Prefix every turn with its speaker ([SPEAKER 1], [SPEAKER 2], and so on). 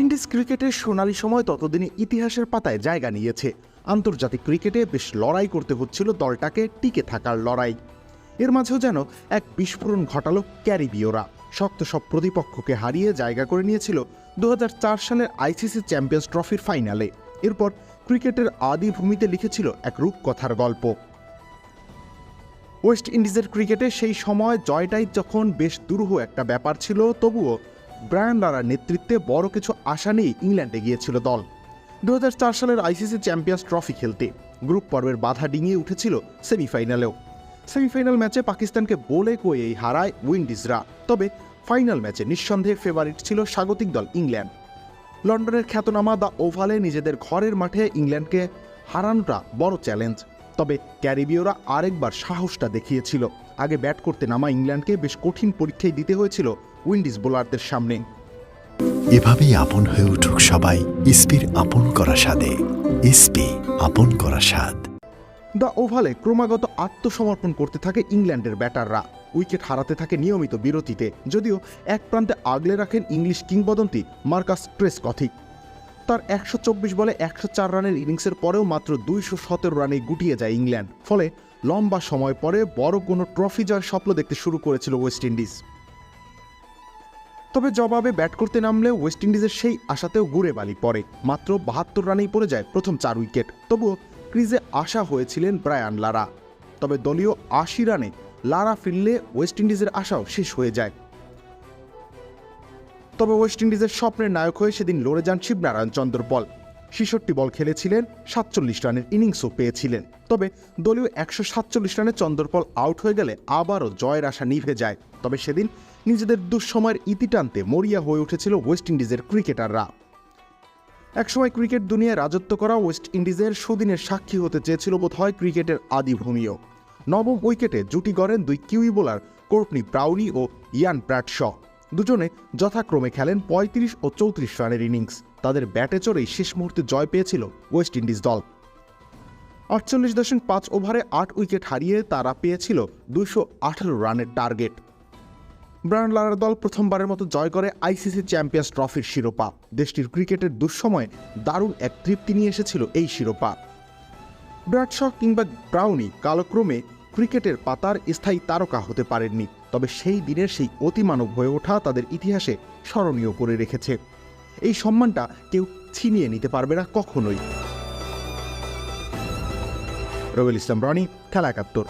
[SPEAKER 1] Indies ক্রিকেটের সোনালি সময় ততদিনে ইতিহাসের পাতায় জায়গা নিয়েছে। আন্তর্জাতিক ক্রিকেটে বেশ লড়াই করতে হচ্ছিল দলটাকে টিকে থাকার লড়াই। এর মাঝেও যেন এক বিস্ফোরণ ঘটালো ক্যারিবীয়রা। শক্ত সব প্রতিপক্ষকে হারিয়ে জায়গা করে নিয়েছিল 2004 সালের আইসিসি চ্যাম্পিয়ন্স ট্রফির ফাইনালে। এরপর ক্রিকেটের আদি ভূমিতে লিখেছিল এক রূপকথার গল্প। ওয়েস্ট ইন্ডিজের ক্রিকেটে সেই সময় জয়টাই যখন বেশ দুরূহ একটা ব্যাপার ছিল, তবুও ব্রায়ান লারার নেতৃত্বে বড় কিছু আশা নিয়ে ইংল্যান্ডে গিয়েছিল দল 2004 সালের আইসিসি চ্যাম্পিয়ন্স ট্রফি খেলতে। গ্রুপ পর্বের বাধা ডিঙিয়ে উঠেছিল সেমিফাইনালেও। সেমিফাইনাল ম্যাচে পাকিস্তানকে বলে কয়েই হারায় উইন্ডিজরা। তবে ফাইনাল ম্যাচে নিঃসন্দেহে ফেভারিট ছিল স্বাগতিক দল ইংল্যান্ড। লন্ডনের খ্যাতনামা দ্য ওভালে নিজেদের ঘরের মাঠে ইংল্যান্ডকে হারানোটা বড় চ্যালেঞ্জ। তবে ক্যারিবীয়রা আরেকবার সাহসটা দেখিয়েছিল। আগে ব্যাট করতে নামা ইংল্যান্ডকে বেশ কঠিন পরীক্ষায় দিতে হয়েছিল উইন্ডিজ বোলারদের সামনে।
[SPEAKER 2] এভাবেই আপন হয়ে উঠুক সবাই ইসপির আপন করা স্বাদে। ইসপি আপন করা স্বাদ।
[SPEAKER 1] দ্য ওভালে ক্রমাগত আত্মসমর্পণ করতে থাকে ইংল্যান্ডের ব্যাটাররা। উইকেট হারাতে থাকে নিয়মিত বিরতিতে, যদিও এক প্রান্তে আগলে রাখেন ইংলিশ কিংবদন্তি মার্কাস ট্রেসকথিক। তার 124 বলে 104 রানের ইনিংসের পরেও মাত্র 217 রানে গুটিয়ে যায় ইংল্যান্ড। ফলে লম্বা সময় পরে বড় কোনো ট্রফি জয়ের স্বপ্ন দেখতে শুরু করেছিল ওয়েস্ট ইন্ডিজ। তবে জবাবে ব্যাট করতে নামলে ওয়েস্ট ইন্ডিজের সেই আশাতেও গুড়ে বালি পড়ে। মাত্র 72 রানেই পড়ে যায় প্রথম 4 উইকেট। তবুও ক্রিজে আশা হয়েছিলেন ব্রায়ান লারা। তবে দলীয় 80 রানে লারা ফিরলে ওয়েস্ট ইন্ডিজের আশাও শেষ হয়ে যায়। তবে ওয়েস্ট ইন্ডিজের স্বপ্নের নায়ক হয়ে সেদিন লড়ে যান শিবনারায়ণ চন্দ্রপল। 66 বল খেলেছিলেন, 47 রানের ইনিংসও পেয়েছিলেন। তবে দলীয় 147 রানে চন্দ্রপল আউট হয়ে গেলে আবারও জয়ের আশা নিভে যায়। তবে সেদিন নিজেদের দুঃসময়ের ইতি টানতে মরিয়া হয়ে উঠেছিল ওয়েস্ট ইন্ডিজের ক্রিকেটাররা। একসময় ক্রিকেট দুনিয়ায় রাজত্ব করা ওয়েস্ট ইন্ডিজের সুদিনের সাক্ষী হতে চেয়েছিল বোধহয় ক্রিকেটের আদিভূমিও। নবম উইকেটে জুটি গড়েন দুই কিউই বোলার কোর্টনি ব্রাউনি ও ইয়ান ব্র্যাডশ। দুজনে যথাক্রমে খেলেন 35 ও 34 রানের ইনিংস। তাদের ব্যাটে চড়েই শেষ মুহূর্তে জয় পেয়েছিল ওয়েস্ট ইন্ডিজ দল। 48.5 ওভারে 8 উইকেট হারিয়ে তারা পেয়েছিল 218 রানের টার্গেট। ব্রায়ান লারার দল প্রথমবারের মতো জয় করে আইসিসি চ্যাম্পিয়ন্স ট্রফির শিরোপা। দেশটির ক্রিকেটের দুঃসময়ে দারুণ এক তৃপ্তি নিয়ে এসেছিল এই শিরোপা। ব্র্যাডশ কিংবা ব্রাউনি কালক্রমে ক্রিকেটের পাতার স্থায়ী তারকা হতে পারেননি, তবে সেই দিনের সেই অতিমানব হয়ে ওঠা তাদের ইতিহাসে স্মরণীয় করে রেখেছে। এই সম্মানটা কেউ ছিনিয়ে নিতে পারবে না কখনোই। রবিউল ইসলাম রনি, খেলা 71।